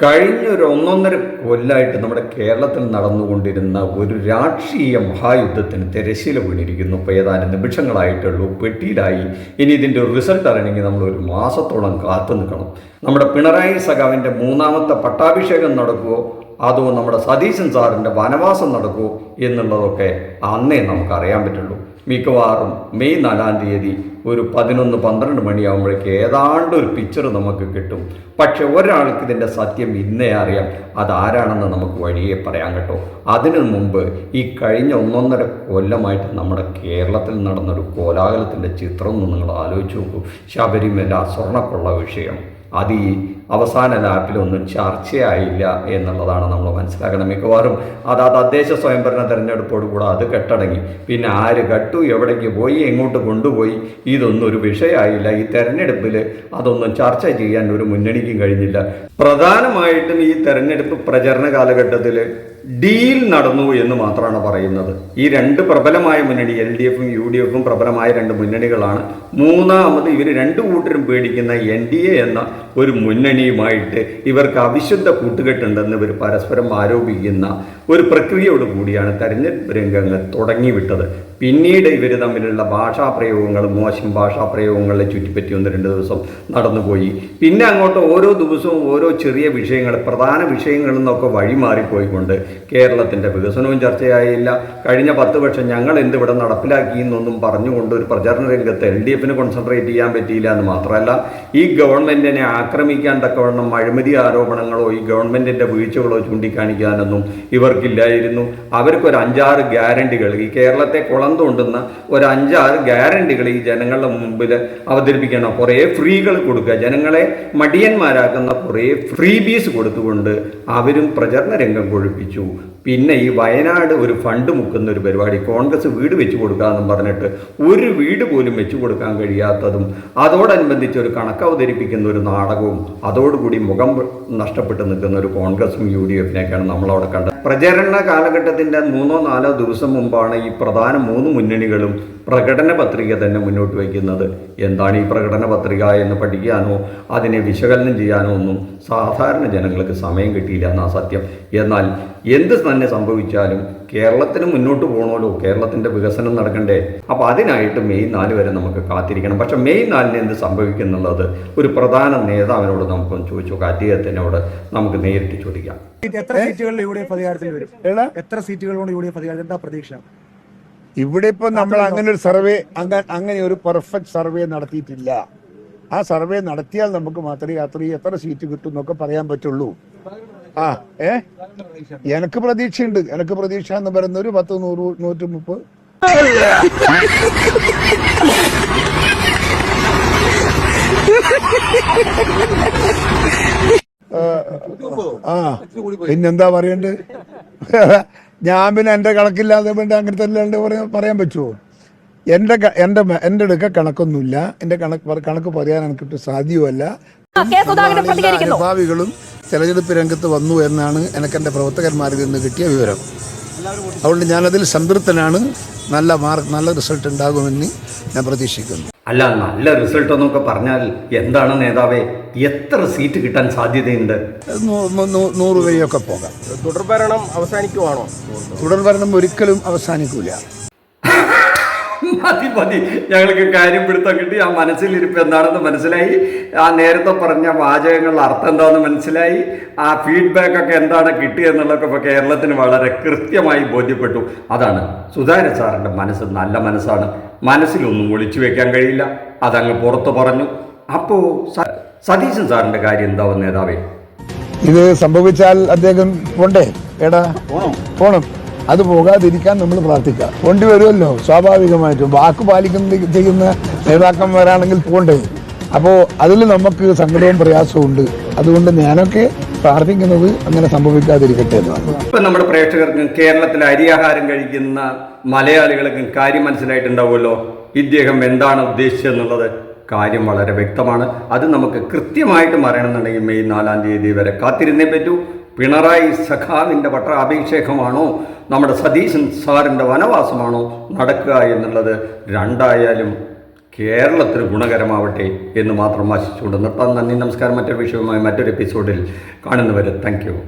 കഴിഞ്ഞൊരു ഒന്നൊന്നര കൊല്ലമായിട്ട് നമ്മുടെ കേരളത്തിൽ നടന്നുകൊണ്ടിരുന്ന ഒരു രാഷ്ട്രീയ മഹായുദ്ധത്തിന് തിരശ്ശീല വീണിരിക്കുന്നു. ഇപ്പോൾ ഏതാനും നിമിഷങ്ങളായിട്ടുള്ളൂ, പെട്ടിയിലായി. ഇനി ഇതിൻ്റെ ഒരു റിസൾട്ട് അറിയണമെങ്കിൽ നമ്മൾ ഒരു മാസത്തോളം കാത്തു നിൽക്കണം. നമ്മുടെ പിണറായി സഖാവിൻ്റെ മൂന്നാമത്തെ പട്ടാഭിഷേകം നടക്കുമോ, അതോ നമ്മുടെ സതീശൻ സാറിൻ്റെ വനവാസം നടക്കുമോ എന്നുള്ളതൊക്കെ അന്നേ നമുക്കറിയാൻ പറ്റുള്ളൂ. മിക്കവാറും മെയ് 4-ാം തീയതി ഒരു 11-12 മണിയാകുമ്പോഴേക്ക് ഏതാണ്ട് ഒരു പിക്ചർ നമുക്ക് കിട്ടും. പക്ഷെ ഒരാൾക്ക് ഇതിൻ്റെ സത്യം ഇന്നേ അറിയാം, അതാരാണെന്ന് നമുക്ക് വഴിയെ പറയാൻ കേട്ടോ. അതിനു മുമ്പ് ഈ കഴിഞ്ഞ ഒന്നൊന്നര കൊല്ലമായിട്ട് നമ്മുടെ കേരളത്തിൽ നടന്നൊരു കോലാഹലത്തിൻ്റെ ചിത്രം ഒന്ന് നിങ്ങൾ ആലോചിച്ച് നോക്കൂ. ശബരിമല സ്വർണ്ണക്കൊള്ള വിഷയം അത് ഈ അവസാന ലാപ്പിലൊന്നും ചർച്ചയായില്ല എന്നുള്ളതാണ് നമ്മൾ മനസ്സിലാക്കണം. മിക്കവാറും അത് തദ്ദേശ സ്വയംഭരണ തെരഞ്ഞെടുപ്പോടുകൂടെ അത് കെട്ടടങ്ങി. പിന്നെ ആര് കട്ടു, എവിടേക്ക് പോയി, എങ്ങോട്ട് കൊണ്ടുപോയി, ഇതൊന്നും ഒരു വിഷയമായില്ല. ഈ തെരഞ്ഞെടുപ്പിൽ അതൊന്നും ചർച്ച ചെയ്യാൻ ഒരു മുന്നണിക്കും കഴിഞ്ഞില്ല. പ്രധാനമായിട്ടും ഈ തെരഞ്ഞെടുപ്പ് പ്രചരണ കാലഘട്ടത്തിൽ ഡീൽ നടന്നു എന്ന് മാത്രമാണ് പറയുന്നത്. ഈ രണ്ട് പ്രബലമായ മുന്നണി, LDFും UDFും പ്രബലമായ രണ്ട് മുന്നണികളാണ്. മൂന്നാമത് ഇവർ രണ്ടു കൂട്ടരും പേടിക്കുന്ന NDA എന്ന ഒരു മുന്നണിയുമായിട്ട് ഇവർക്ക് അവിശുദ്ധ കൂട്ടുകെട്ടുണ്ടെന്ന് ഇവർ പരസ്പരം ആരോപിക്കുന്ന ഒരു പ്രക്രിയയോട് കൂടിയാണ് തെരഞ്ഞെടുപ്പ് രംഗങ്ങൾ തുടങ്ങിവിട്ടത്. പിന്നീട് ഇവർ തമ്മിലുള്ള ഭാഷാപ്രയോഗങ്ങളും മോശം ഭാഷാപ്രയോഗങ്ങളെ ചുറ്റിപ്പറ്റി 1-2 ദിവസം നടന്നുപോയി. പിന്നെ അങ്ങോട്ട് ഓരോ ദിവസവും ഓരോ ചെറിയ വിഷയങ്ങൾ, പ്രധാന വിഷയങ്ങളിൽ നിന്നൊക്കെ വഴിമാറിപ്പോയിക്കൊണ്ട് കേരളത്തിൻ്റെ വികസനവും ചർച്ചയായില്ല. കഴിഞ്ഞ 10 വർഷം ഞങ്ങൾ എന്തിവിടെ നടപ്പിലാക്കി എന്നൊന്നും പറഞ്ഞുകൊണ്ട് ഒരു പ്രചരണ രംഗത്ത് LDFന് കോൺസെൻട്രേറ്റ് ചെയ്യാൻ പറ്റിയില്ല എന്ന് മാത്രമല്ല, ഈ ഗവൺമെൻറ്റിനെ ആക്രമിക്കാൻ തക്കവണ്ണം അഴിമതി ആരോപണങ്ങളോ ഈ ഗവൺമെൻറ്റിൻ്റെ വീഴ്ചകളോ ചൂണ്ടിക്കാണിക്കാനൊന്നും ഇവർക്കില്ലായിരുന്നു. അവർക്കൊരു 5-6 ഗ്യാരണ്ടികൾ, ഈ കേരളത്തെ കുളം തോണ്ടുന്ന ഒരു 5-6 ഗ്യാരണ്ടികൾ ഈ ജനങ്ങളുടെ മുമ്പിൽ അവതരിപ്പിക്കണം. കുറേ ഫ്രീകൾ കൊടുക്കുക, ജനങ്ങളെ മടിയന്മാരാക്കുന്ന കുറേ ഫ്രീ ബീസ് കൊടുത്തുകൊണ്ട് അവരും പ്രചരണ രംഗം കൊഴുപ്പിച്ചു. പിന്നെ ഈ വയനാട് ഒരു ഫണ്ട് മുക്കുന്ന ഒരു പരിപാടി, കോൺഗ്രസ് വീട് വെച്ച് കൊടുക്കാമെന്നും പറഞ്ഞിട്ട് ഒരു വീട് പോലും വെച്ചു കൊടുക്കാൻ കഴിയാത്തതും, അതോടനുബന്ധിച്ച് ഒരു കണക്ക് അവതരിപ്പിക്കുന്ന ഒരു നാടകവും, അതോടുകൂടി മുഖം നഷ്ടപ്പെട്ട് നിൽക്കുന്ന ഒരു കോൺഗ്രസും UDFിനെയൊക്കെയാണ് നമ്മളവിടെ കണ്ടത്. പ്രചരണ കാലഘട്ടത്തിൻ്റെ 3-4 ദിവസം മുമ്പാണ് ഈ പ്രധാന 3 മുന്നണികളും പ്രകടന പത്രിക തന്നെ മുന്നോട്ട് വയ്ക്കുന്നത്. എന്താണ് ഈ പ്രകടന പത്രിക എന്ന് പഠിക്കാനോ അതിനെ വിശകലനം ചെയ്യാനോ ഒന്നും സാധാരണ ജനങ്ങൾക്ക് സമയം കിട്ടിയില്ല എന്നാ സത്യം. എന്നാൽ എന്ത് തന്നെ സംഭവിച്ചാലും കേരളത്തിന് മുന്നോട്ട് പോകണമല്ലോ, കേരളത്തിൻ്റെ വികസനം നടക്കണ്ടേ. അപ്പോൾ അതിനായിട്ട് മെയ് 4 വരെ നമുക്ക് കാത്തിരിക്കണം. പക്ഷെ മെയ് 4-ന് എന്ത് സംഭവിക്കുന്നുള്ളത് ഒരു പ്രധാന നേതാവിനോട് നമുക്കൊന്ന് ചോദിച്ചു നോക്കാം. അദ്ദേഹത്തിനോട് നമുക്ക് നേരിട്ട് ചോദിക്കാം. എത്ര സീറ്റുകളിൽ UDF അധികാരത്തിൽ വരും? എത്ര സീറ്റുകളോട് UDF അധികാരത്തിൽ എന്താ പ്രതീക്ഷ? ഇവിടെ ഇപ്പൊ നമ്മൾ അങ്ങനെ ഒരു സർവേ, അങ്ങനെ ഒരു പെർഫെക്റ്റ് സർവേ നടത്തിയിട്ടില്ല. ആ സർവേ നടത്തിയാൽ നമുക്ക് മാത്രമേ എത്ര സീറ്റ് കിട്ടും എന്നൊക്കെ പറയാൻ പറ്റുള്ളൂ. എനിക്ക് പ്രതീക്ഷയുണ്ട്. എനിക്ക് പ്രതീക്ഷ എന്ന് പറയുന്ന ഒരു 10, 100, 130. പിന്നെന്താ പറയണ്ട്? ഞാൻ പിന്നെ എന്റെ കണക്കില്ലാതെ വേണ്ട അങ്ങനത്തെ അല്ലാണ്ട് പറയാൻ പറ്റുമോ? എന്റെ അടുക്ക കണക്കൊന്നുമില്ല. എന്റെ കണക്ക് പറയാൻ എനിക്കിട്ട് സാധ്യമല്ല. ഭാവികളും തെരഞ്ഞെടുപ്പ് രംഗത്ത് വന്നു എന്നാണ് എനിക്ക് എന്റെ പ്രവർത്തകന്മാരിൽ നിന്ന് കിട്ടിയ വിവരം. അതുകൊണ്ട് ഞാനതിൽ സംതൃപ്തനാണ്. നല്ല റിസൾട്ട് ഉണ്ടാകുമെന്ന് ഞാൻ പ്രതീക്ഷിക്കുന്നു. അല്ല, നല്ല റിസൾട്ട് എന്നൊക്കെ പറഞ്ഞാൽ എന്താണ് നേതാവേ? എത്ര സീറ്റ് കിട്ടാൻ സാധ്യതയുണ്ട്? 100 വരെയൊക്കെ പോകാം. തുടർഭരണം അവസാനിക്കുവാണോ? തുടർഭരണം ഒരിക്കലും അവസാനിക്കൂല. മതി, ഞങ്ങൾക്ക് കാര്യം പിടുത്തം കിട്ടി. ആ മനസ്സിലിരിപ്പ് എന്താണെന്ന് മനസ്സിലായി. ആ നേരത്തെ പറഞ്ഞ വാചകങ്ങളുടെ അർത്ഥം എന്താണെന്ന് മനസ്സിലായി. ആ ഫീഡ്ബാക്ക് ഒക്കെ എന്താണ് കിട്ടിയെന്നുള്ളതൊക്കെ ഇപ്പോൾ കേരളത്തിന് വളരെ കൃത്യമായി ബോധ്യപ്പെട്ടു. അതാണ് സുധാകരൻ സാറിൻ്റെ മനസ്സ് നല്ല മനസ്സാണ്. മനസ്സിലൊന്നും ഒളിച്ചു വെക്കാൻ കഴിയില്ല. അതങ്ങ് പുറത്ത് പറഞ്ഞു. അപ്പോൾ സതീശൻ സാറിൻ്റെ കാര്യം എന്താവും നേതാവേ? ഇത് സംഭവിച്ചാൽ അദ്ദേഹം പോണ്ടേ? പോണം. അത് പോകാതിരിക്കാൻ നമ്മൾ പ്രാർത്ഥിക്കാം. പോണ്ടി വരുമല്ലോ സ്വാഭാവികമായിട്ടും. വാക്ക് ചെയ്യുന്ന നേതാക്കന്മാരാണെങ്കിൽ പോണ്ടേ. അപ്പോൾ അതിൽ നമുക്ക് സങ്കടവും പ്രയാസവും ഉണ്ട്. അതുകൊണ്ട് ഞാനൊക്കെ പ്രാർത്ഥിക്കുന്നത് അങ്ങനെ സംഭവിക്കാതിരിക്കട്ടെ എന്നാണ്. ഇപ്പം നമ്മുടെ പ്രേക്ഷകർക്കും കേരളത്തിലെ അരിയാഹാരം കഴിക്കുന്ന മലയാളികൾക്കും കാര്യം മനസ്സിലായിട്ടുണ്ടാവുമല്ലോ ഇദ്ദേഹം എന്താണ് ഉദ്ദേശിച്ചതെന്നുള്ളത്. കാര്യം വളരെ വ്യക്തമാണ്. അത് നമുക്ക് കൃത്യമായിട്ട് അറിയണമെന്നുണ്ടെങ്കിൽ മെയ് 4-ാം തീയതി വരെ കാത്തിരുന്നേ പറ്റൂ. പിണറായി സഖാവിൻ്റെ പട്ടാഭിഷേകമാണോ, നമ്മുടെ സതീശൻ സാറിൻ്റെ വനവാസമാണോ നടക്കുക എന്നുള്ളത് രണ്ടായാലും കേരളത്തിന് ഗുണകരമാവട്ടെ എന്ന് മാത്രം ആശിച്ചുകൊണ്ട് നിർത്താം. നന്ദി, നമസ്കാരം. മറ്റൊരു വിഷയവുമായി മറ്റൊരു എപ്പിസോഡിൽ കാണുന്നവരെ താങ്ക് യു.